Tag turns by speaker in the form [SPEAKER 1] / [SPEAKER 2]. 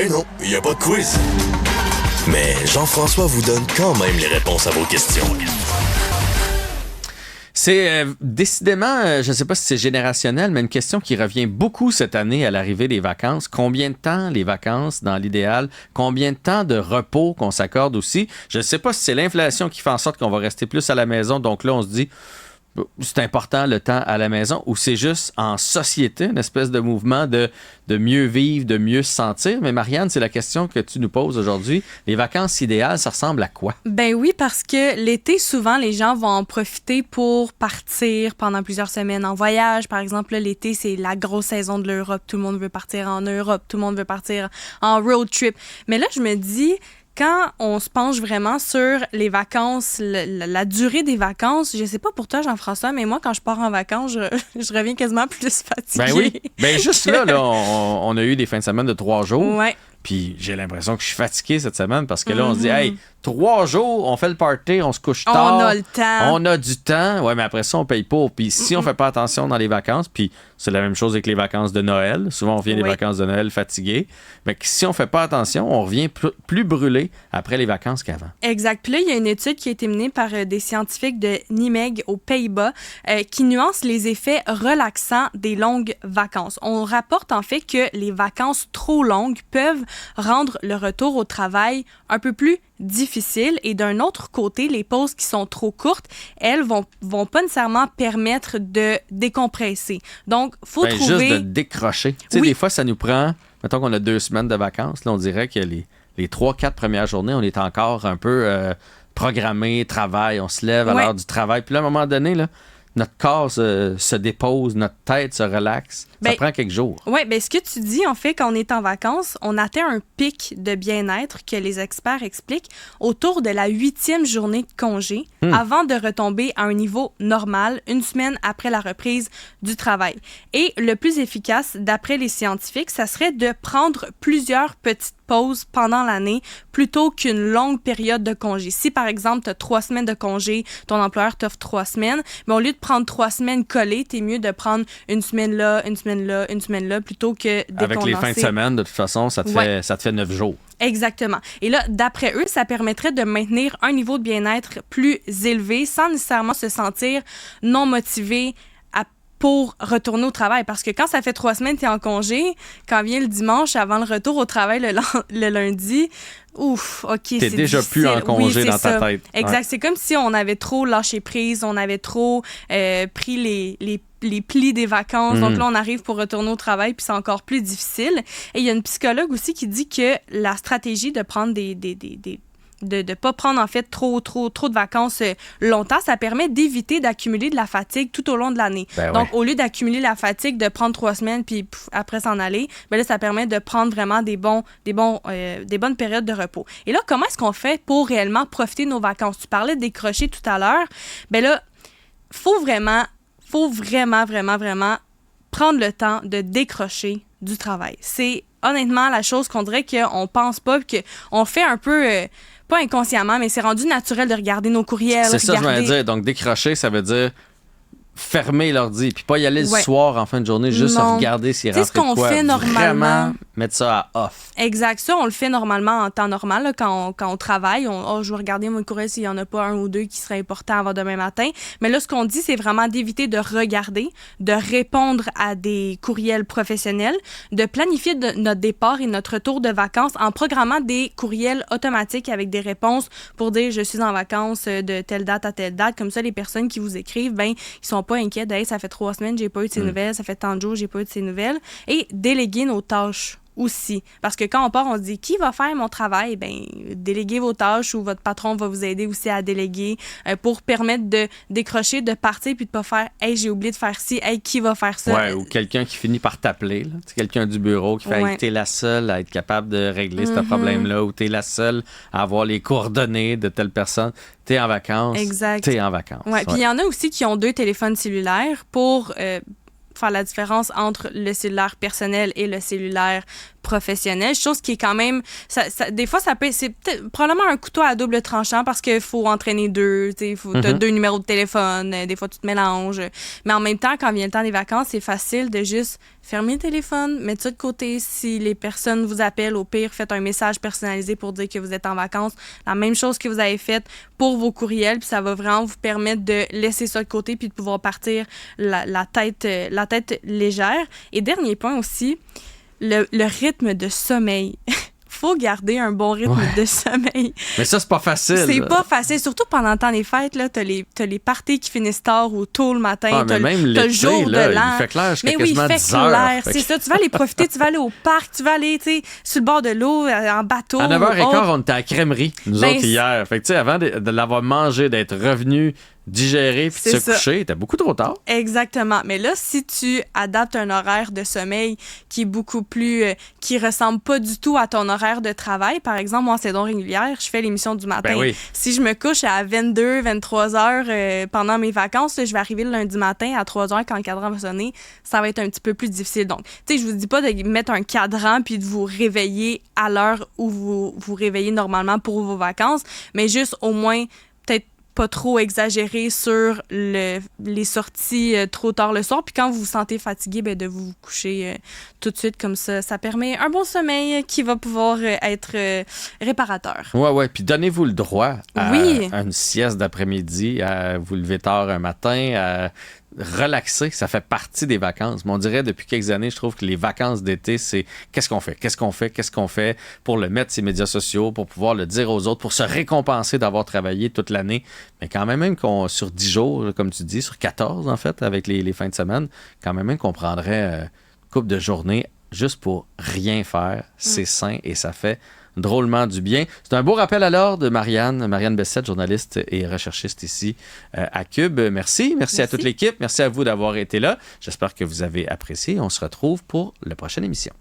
[SPEAKER 1] Ben non, il n'y a pas de quiz. Mais Jean-François vous donne quand même les réponses à vos questions.
[SPEAKER 2] C'est décidément, je ne sais pas si c'est générationnel, mais une question qui revient beaucoup cette année à l'arrivée des vacances. Combien de temps les vacances dans l'idéal? Combien de temps de repos qu'on s'accorde aussi? Je ne sais pas si c'est l'inflation qui fait en sorte qu'on va rester plus à la maison. Donc là, on se dit, c'est important le temps à la maison, ou c'est juste en société, une espèce de mouvement de mieux vivre, de mieux se sentir. Mais Marianne, c'est la question que tu nous poses aujourd'hui. Les vacances idéales, ça ressemble à quoi?
[SPEAKER 3] Ben oui, parce que l'été, souvent, les gens vont en profiter pour partir pendant plusieurs semaines en voyage. Par exemple, là, l'été, c'est la grosse saison de l'Europe. Tout le monde veut partir en Europe. Tout le monde veut partir en road trip. Mais là, je me dis, quand on se penche vraiment sur les vacances, la durée des vacances, je sais pas pour toi, Jean-François, mais moi, quand je pars en vacances, je reviens quasiment plus fatiguée.
[SPEAKER 2] Ben oui. Ben juste là, on a eu des fins de semaine de 3 jours.
[SPEAKER 3] Ouais.
[SPEAKER 2] Puis j'ai l'impression que je suis fatigué cette semaine parce que là, on se dit, hey, 3 jours, on fait le party, on se couche tard.
[SPEAKER 3] On a le temps.
[SPEAKER 2] On a du temps. Ouais, mais après ça, on paye pour. Puis si on fait pas attention dans les vacances, puis c'est la même chose avec les vacances de Noël. Souvent, on vient des vacances de Noël fatigué. Mais si on fait pas attention, on revient plus brûlé après les vacances qu'avant.
[SPEAKER 3] Exact. Puis là, il y a une étude qui a été menée par des scientifiques de Nijmegen aux Pays-Bas qui nuance les effets relaxants des longues vacances. On rapporte en fait que les vacances trop longues peuvent rendre le retour au travail un peu plus difficile. Et d'un autre côté, les pauses qui sont trop courtes, elles vont pas nécessairement permettre de décompresser. Donc, faut trouver...
[SPEAKER 2] Juste de décrocher. Tu sais, des fois, ça nous prend... Mettons qu'on a 2 semaines de vacances. Là, on dirait que les 3-4 premières journées, on est encore un peu programmé, travail. On se lève à l'heure du travail. Puis là, à un moment donné, là, notre corps se dépose, notre tête se relaxe. Ça prend quelques jours.
[SPEAKER 3] Oui, bien, ce que tu dis, en fait, quand on est en vacances, on atteint un pic de bien-être que les experts expliquent autour de la 8e journée de congé avant de retomber à un niveau normal 1 semaine après la reprise du travail. Et le plus efficace, d'après les scientifiques, ça serait de prendre plusieurs petites pauses pendant l'année plutôt qu'une longue période de congé. Si, par exemple, tu as 3 semaines de congé, ton employeur t'offre 3 semaines, mais au lieu de prendre 3 semaines collées, t'es mieux de prendre 1 semaine là, 1 semaine là, 1 semaine là, plutôt que décondenser.
[SPEAKER 2] Avec les fins de semaine, de toute façon, ça te fait 9 jours.
[SPEAKER 3] Exactement. Et là, d'après eux, ça permettrait de maintenir un niveau de bien-être plus élevé sans nécessairement se sentir non motivé pour retourner au travail. Parce que quand ça fait 3 semaines que tu es en congé, quand vient le dimanche avant le retour au travail le lundi, ouf, OK, c'est difficile. T'es déjà
[SPEAKER 2] plus en congé dans ta tête.
[SPEAKER 3] Exact.
[SPEAKER 2] Ouais.
[SPEAKER 3] C'est comme si on avait trop lâché prise, on avait trop pris les plis des vacances. Donc là, on arrive pour retourner au travail, puis c'est encore plus difficile. Et il y a une psychologue aussi qui dit que la stratégie de prendre de ne pas prendre en fait trop de vacances longtemps, ça permet d'éviter d'accumuler de la fatigue tout au long de l'année. Donc, au lieu d'accumuler la fatigue, de prendre 3 semaines puis après s'en aller, ben là, ça permet de prendre vraiment des bonnes périodes de repos. Et là, comment est-ce qu'on fait pour réellement profiter de nos vacances? Tu parlais de décrocher tout à l'heure. Ben là, faut vraiment prendre le temps de décrocher du travail. C'est honnêtement la chose qu'on dirait qu'on pense pas, qu'on fait un peu... pas inconsciemment, mais c'est rendu naturel de regarder nos courriels.
[SPEAKER 2] C'est ça, je voulais dire. Donc, décrocher, ça veut dire fermer l'ordi, puis pas y aller le soir en fin de journée, juste regarder s'il rentre de quoi.
[SPEAKER 3] C'est ce qu'on fait normalement.
[SPEAKER 2] Vraiment mettre ça à off.
[SPEAKER 3] Exact. Ça, on le fait normalement en temps normal, là, quand on travaille. Je vais regarder mon courriel s'il y en a pas un ou deux qui seraient importants avant demain matin. Mais là, ce qu'on dit, c'est vraiment d'éviter de regarder, de répondre à des courriels professionnels, de planifier notre départ et notre retour de vacances en programmant des courriels automatiques avec des réponses pour dire « je suis en vacances de telle date à telle date ». Comme ça, les personnes qui vous écrivent, ben ils sont pas inquiets de « hey, ça fait 3 semaines, j'ai pas eu de ces nouvelles, ça fait tant de jours, j'ai pas eu de ces nouvelles ». Et déléguer nos tâches aussi. Parce que quand on part, on se dit qui va faire mon travail? Ben, déléguez vos tâches ou votre patron va vous aider aussi à déléguer pour permettre de décrocher, de partir puis de pas faire hey, j'ai oublié de faire ci, hey, qui va faire ça?
[SPEAKER 2] Ouais, ou quelqu'un qui finit par t'appeler, là. Quelqu'un du bureau qui fait hey, t'es la seule à être capable de régler ce problème-là ou t'es la seule à avoir les coordonnées de telle personne. T'es en vacances.
[SPEAKER 3] Exact.
[SPEAKER 2] T'es en vacances.
[SPEAKER 3] Ouais. Puis il y en a aussi qui ont 2 téléphones cellulaires pour faire la différence entre le cellulaire personnel et le cellulaire professionnel, chose qui est quand même des fois c'est peut-être probablement un couteau à double tranchant parce qu'il faut entraîner deux, t'as deux numéros de téléphone, des fois tu te mélanges, mais en même temps quand vient le temps des vacances, c'est facile de juste fermer le téléphone, mettre ça de côté. Si les personnes vous appellent, au pire faites un message personnalisé pour dire que vous êtes en vacances, la même chose que vous avez fait pour vos courriels, puis ça va vraiment vous permettre de laisser ça de côté puis de pouvoir partir la tête légère. Et dernier point aussi, le rythme de sommeil. Faut garder un bon rythme de sommeil.
[SPEAKER 2] Mais ça, c'est pas facile.
[SPEAKER 3] C'est pas facile. Surtout pendant le temps des fêtes, là, t'as les parties qui finissent tard ou tôt le matin.
[SPEAKER 2] T'as le jour de l'an. Il fait clair jusqu'à quasiment 10 heures.
[SPEAKER 3] C'est ça. Tu vas aller profiter, tu vas aller au parc, tu vas aller sur le bord de l'eau, en bateau.
[SPEAKER 2] À 9h15, on était à la crèmerie, nous autres, hier. Fait que, tu sais, avant de l'avoir mangé, d'être revenu, digérer puis de se coucher, t'es beaucoup trop tard.
[SPEAKER 3] Exactement. Mais là, si tu adaptes un horaire de sommeil qui est beaucoup plus... qui ressemble pas du tout à ton horaire de travail, par exemple, moi, en saison régulière, je fais l'émission du matin.
[SPEAKER 2] Ben oui.
[SPEAKER 3] Si je me couche à 22, 23 heures pendant mes vacances, là, je vais arriver le lundi matin à 3 heures quand le cadran va sonner. Ça va être un petit peu plus difficile. Donc, tu sais, je vous dis pas de mettre un cadran puis de vous réveiller à l'heure où vous vous réveillez normalement pour vos vacances, mais juste au moins peut-être pas trop exagérer sur les sorties trop tard le soir. Puis quand vous vous sentez fatigué, de vous coucher tout de suite comme ça. Ça permet un bon sommeil qui va pouvoir être réparateur.
[SPEAKER 2] Ouais. Puis donnez-vous le droit à une sieste d'après-midi, à vous lever tard un matin, à relaxer. Ça fait partie des vacances. Mais on dirait depuis quelques années, je trouve que les vacances d'été, c'est qu'est-ce qu'on fait pour le mettre sur les médias sociaux, pour pouvoir le dire aux autres, pour se récompenser d'avoir travaillé toute l'année. Mais quand même qu'on sur 10 jours, comme tu dis, sur 14 en fait, avec les fins de semaine, quand même qu'on prendrait une couple de journées juste pour rien faire. C'est sain et ça fait drôlement du bien. C'est un beau rappel alors de Marianne Bessette, journaliste et recherchiste ici à Cube. Merci à toute l'équipe. Merci à vous d'avoir été là. J'espère que vous avez apprécié. On se retrouve pour la prochaine émission.